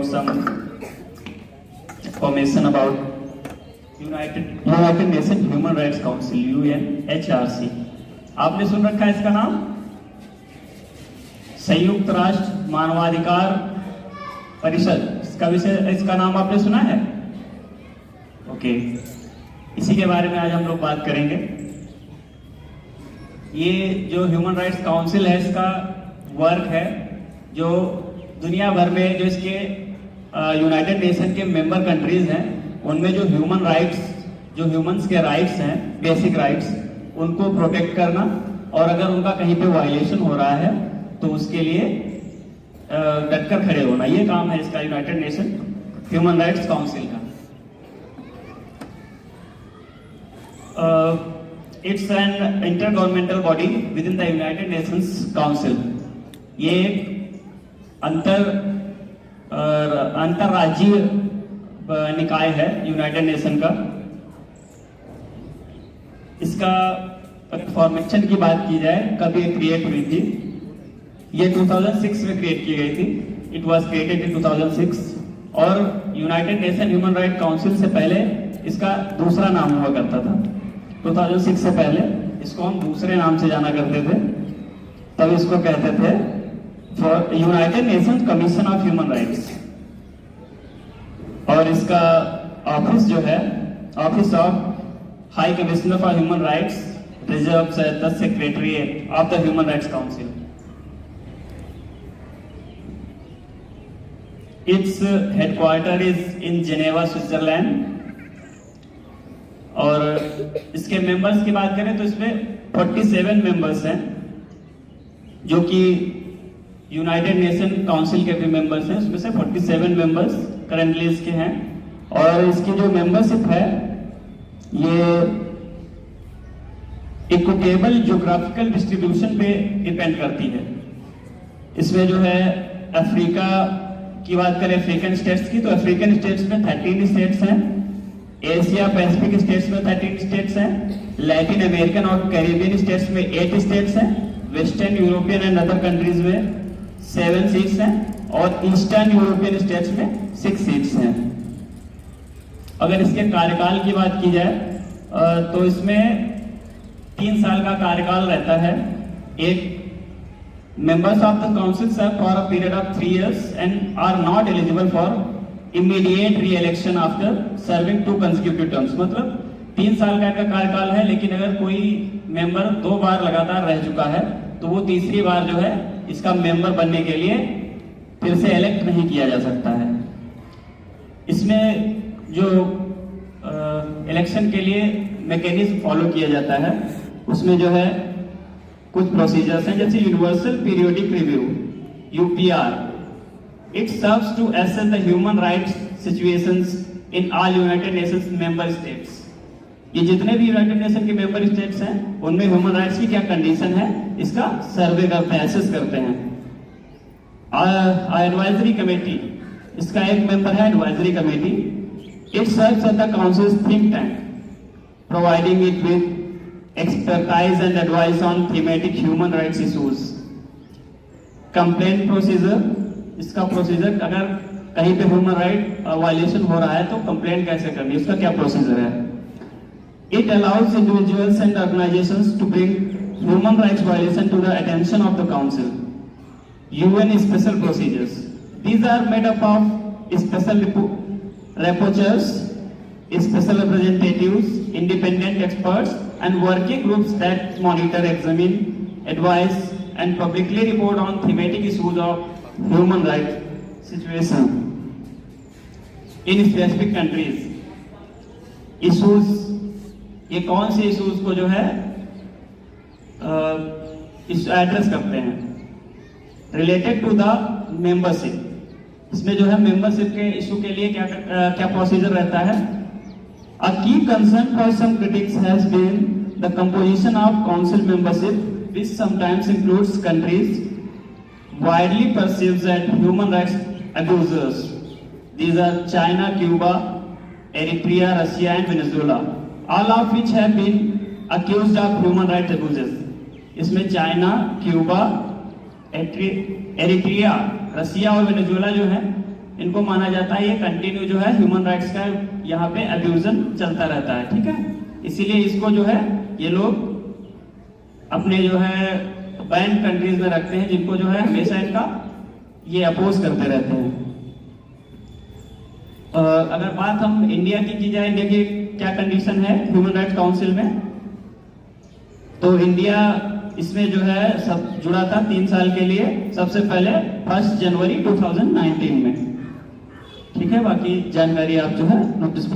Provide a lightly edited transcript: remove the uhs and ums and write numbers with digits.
about some information about United Nations Human Rights Council UNHRC। आपने सुन रखा है इसका नाम? संयुक्त राष्ट्र मानवाधिकार परिषद, इसका नाम आपने सुना है? ओके, इसी के बारे में आज हम लोग बात करेंगे। ये जो ह्यूमन राइट्स काउंसिल है, इसका वर्क है जो दुनिया भर में जो इसके यूनाइटेड नेशन के मेंबर कंट्रीज हैं, उनमें जो ह्यूमन राइट्स, जो ह्यूमंस के राइट्स हैं, बेसिक राइट्स, उनको प्रोटेक्ट करना, और अगर उनका कहीं पे वायलेशन हो रहा है तो उसके लिए डटकर खड़े होना, ये काम है इसका united nation human rights council का। It's an intergovernmental body within the united nations council. ये एक अंतरराज्यीय निकाय है यूनाइटेड नेशन का। इसका फॉर्मेशन की बात की जाए, कब ये क्रिएट हुई थी? ये 2006 में क्रिएट की गई थी। It was created in 2006। और United nation human right council से पहले इसका दूसरा नाम हुआ करता था। 2006 से पहले इसको हम दूसरे नाम से जाना करते थे। तब इसको कहते थे for United Nations commission of human rights. और इसका ऑफिस जो है, office of high commissioner for human rights reserves at the secretariat of the human rights council. Its headquarter is in Geneva, Switzerland. और इसके मेंबर्स की बात करें तो इसमें 47 मेंबर्स हैं, जो कि यूनाइटेड नेशन काउंसिल के भी मेंबर्स हैं। उसमें से 47 मेंबर्स करंटली इसके हैं। और इसकी जो मेंबरशिप है, ये इक्विटेबल ज्योग्राफिकल डिस्ट्रीब्यूशन पे डिपेंड करती है। इसमें जो है अफ्रीका की बात करें, अफ्रीकन स्टेट्स की, तो अफ्रीकन स्टेट्स में 13 स्टेट्स हैं। एशिया पैसिफिक स्टेट्स में 13 स्टेट्स हैं। लैटिन अमेरिकन और कैरिबियन स्टेट्स में 8 स्टेट्स हैं। Western European and other countries में 7 सीट्स हैं। और ईस्टर्न यूरोपियन स्टेट्स में 6 सीट्स हैं। अगर इसके कार्यकाल की बात की जाए तो इसमें 3 साल का कार्यकाल रहता है। एक members of the council serve for a period of 3 years and are not eligible for immediate re-election after serving 2 consecutive terms। मतलब 3 साल का कार्यकाल है, लेकिन अगर कोई मेंबर 2 बार लगातार रह चुका है तो वो तीसरी बार जो है इसका मेंबर बनने के लिए फिर से इलेक्ट नहीं किया जा सकता है। इसमें जो इलेक्शन के लिए मैकेनिज्म फॉलो किया जाता है, उसमें जो है कुछ प्रोसीजर्स हैं, जैसे universal periodic review UPR. It serves to assess the human rights situations in all United Nations member states. ये जितने भी यूनाइटेड नेशन के मेंबर स्टेट्स हैं, उनमें ह्यूमन राइट्स की क्या कंडीशन है, इसका सर्वे करते हैं, एसेस करते हैं। एडवाइजरी कमेटी, इसका एक मेंबर है advisory committee. It serves as the council think tank, providing it with expertise and advice on thematic human rights issues। Complaint procedure, इसका प्रोसीजर, अगर कहीं पे ह्यूमन राइट वायलेशन हो रहा है तो कंप्लेंट कैसे करनी है, उसका क्या प्रोसीजर है। It allows individuals and organisations to bring human rights violation to the attention of the council. UN special procedures, these are made up of special rapporteurs, special representatives, independent experts and working groups that monitor, examine, advise and publicly report on thematic issues of human rights situation in specific countries। issues, ये कौन से issues को जो है address करते हैं? Related to the membership. इसमें जो है मेंबरशिप के इशू के लिए क्या प्रोसीजर रहता है। A key concern for some critics has been the composition of council membership, which sometimes includes countries widely perceived as human rights abusers. These are China, Cuba, Eritrea, Russia and Venezuela, all of which have been accused of human rights abuses। इसमें China, Cuba, Eritrea, रसिया और Venezuela जो है, इनको माना जाता है ये continue जो है ह्यूमन राइट्स का यहाँ पे अब्यूजन चलता रहता है, ठीक है। इसीलिए इसको जो है ये लोग अपने जो है बैन कंट्रीज में रखते हैं, जिनको जो है हमेशा इनका ये अपोज करते रहते हैं। अगर बात हम इंडिया की जाए, इंडिया की क्या कंडीशन है ह्यूमन राइट्स काउंसिल में, तो इंडिया इसमें जो है सब जुड़ा था 3 साल के लिए, सबसे पहले 1 जनवरी 2019 में, ठीक है। बाकी जानकारी आप जो है नोटिस